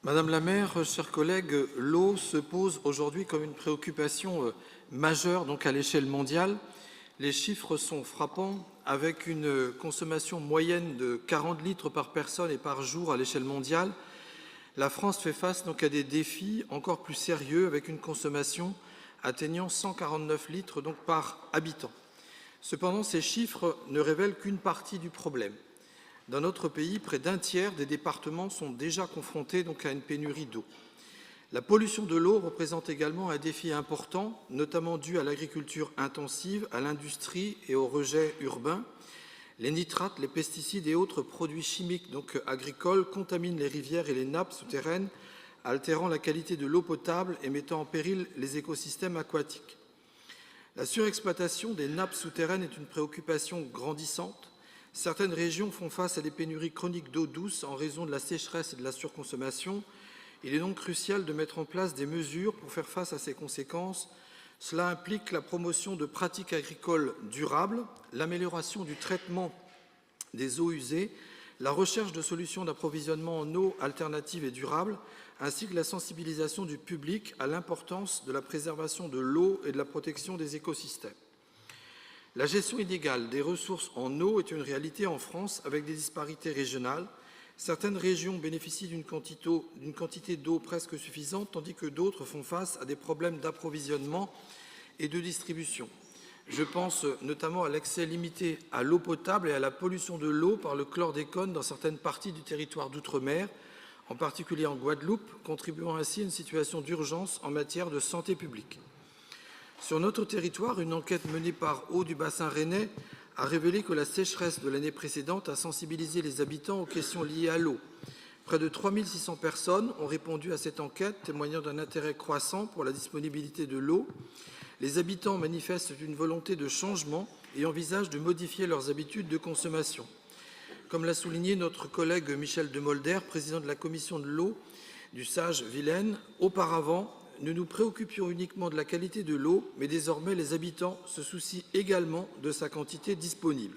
Madame la maire, chers collègues, l'eau se pose aujourd'hui comme une préoccupation majeure à l'échelle mondiale. Les chiffres sont frappants, avec une consommation moyenne de 40 litres par personne et par jour à l'échelle mondiale. La France fait face à des défis encore plus sérieux, avec une consommation atteignant 149 litres par habitant. Cependant, ces chiffres ne révèlent qu'une partie du problème. Dans notre pays, près d'un tiers des départements sont déjà confrontés à une pénurie d'eau. La pollution de l'eau représente également un défi important, notamment dû à l'agriculture intensive, à l'industrie et aux rejets urbains. Les nitrates, les pesticides et autres produits chimiques agricoles contaminent les rivières et les nappes souterraines, altérant la qualité de l'eau potable et mettant en péril les écosystèmes aquatiques. La surexploitation des nappes souterraines est une préoccupation grandissante. Certaines régions font face à des pénuries chroniques d'eau douce en raison de la sécheresse et de la surconsommation. Il est donc crucial de mettre en place des mesures pour faire face à ces conséquences. Cela implique la promotion de pratiques agricoles durables, l'amélioration du traitement des eaux usées, la recherche de solutions d'approvisionnement en eau alternatives et durables, ainsi que la sensibilisation du public à l'importance de la préservation de l'eau et de la protection des écosystèmes. La gestion inégale des ressources en eau est une réalité en France, avec des disparités régionales. Certaines régions bénéficient d'une quantité d'eau presque suffisante, tandis que d'autres font face à des problèmes d'approvisionnement et de distribution. Je pense notamment à l'accès limité à l'eau potable et à la pollution de l'eau par le chlordécone dans certaines parties du territoire d'outre-mer, en particulier en Guadeloupe, contribuant ainsi à une situation d'urgence en matière de santé publique. Sur notre territoire, une enquête menée par Eau du bassin rennais a révélé que la sécheresse de l'année précédente a sensibilisé les habitants aux questions liées à l'eau. Près de 3 600 personnes ont répondu à cette enquête, témoignant d'un intérêt croissant pour la disponibilité de l'eau. Les habitants manifestent une volonté de changement et envisagent de modifier leurs habitudes de consommation. Comme l'a souligné notre collègue Michel Demolder, président de la commission de l'eau du Sage-Vilaine, auparavant, nous nous préoccupions uniquement de la qualité de l'eau, mais désormais les habitants se soucient également de sa quantité disponible.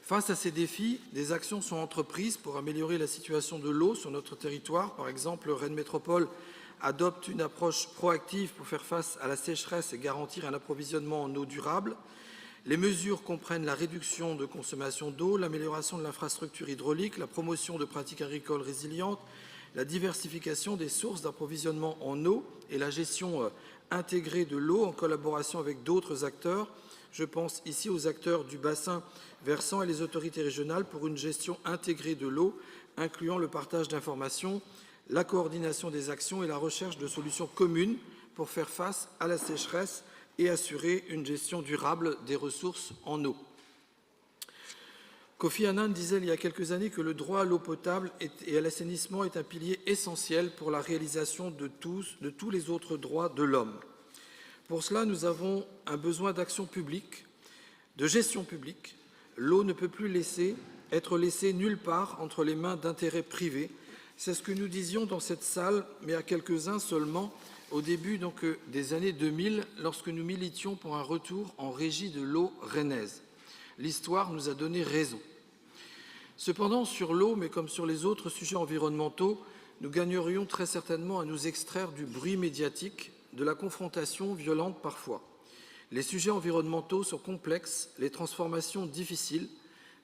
Face à ces défis, des actions sont entreprises pour améliorer la situation de l'eau sur notre territoire. Par exemple, Rennes Métropole adopte une approche proactive pour faire face à la sécheresse et garantir un approvisionnement en eau durable. Les mesures comprennent la réduction de consommation d'eau, l'amélioration de l'infrastructure hydraulique, la promotion de pratiques agricoles résilientes, la diversification des sources d'approvisionnement en eau et la gestion intégrée de l'eau en collaboration avec d'autres acteurs. Je pense ici aux acteurs du bassin versant et les autorités régionales pour une gestion intégrée de l'eau, incluant le partage d'informations, la coordination des actions et la recherche de solutions communes pour faire face à la sécheresse et assurer une gestion durable des ressources en eau. Kofi Annan disait il y a quelques années que le droit à l'eau potable et à l'assainissement est un pilier essentiel pour la réalisation de tous les autres droits de l'homme. Pour cela, nous avons un besoin d'action publique, de gestion publique. L'eau ne peut plus être laissée nulle part entre les mains d'intérêts privés. C'est ce que nous disions dans cette salle, mais à quelques-uns seulement, au début des années 2000, lorsque nous militions pour un retour en régie de l'eau rennaise. L'histoire nous a donné raison. Cependant, sur l'eau, mais comme sur les autres sujets environnementaux, nous gagnerions très certainement à nous extraire du bruit médiatique, de la confrontation violente parfois. Les sujets environnementaux sont complexes, les transformations difficiles.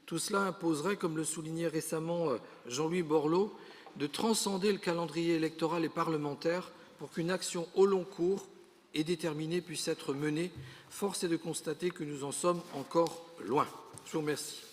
Tout cela imposerait, comme le soulignait récemment Jean-Louis Borloo, de transcender le calendrier électoral et parlementaire pour qu'une action au long cours et déterminée puisse être menée. Force est de constater que nous en sommes encore loin. Je vous remercie.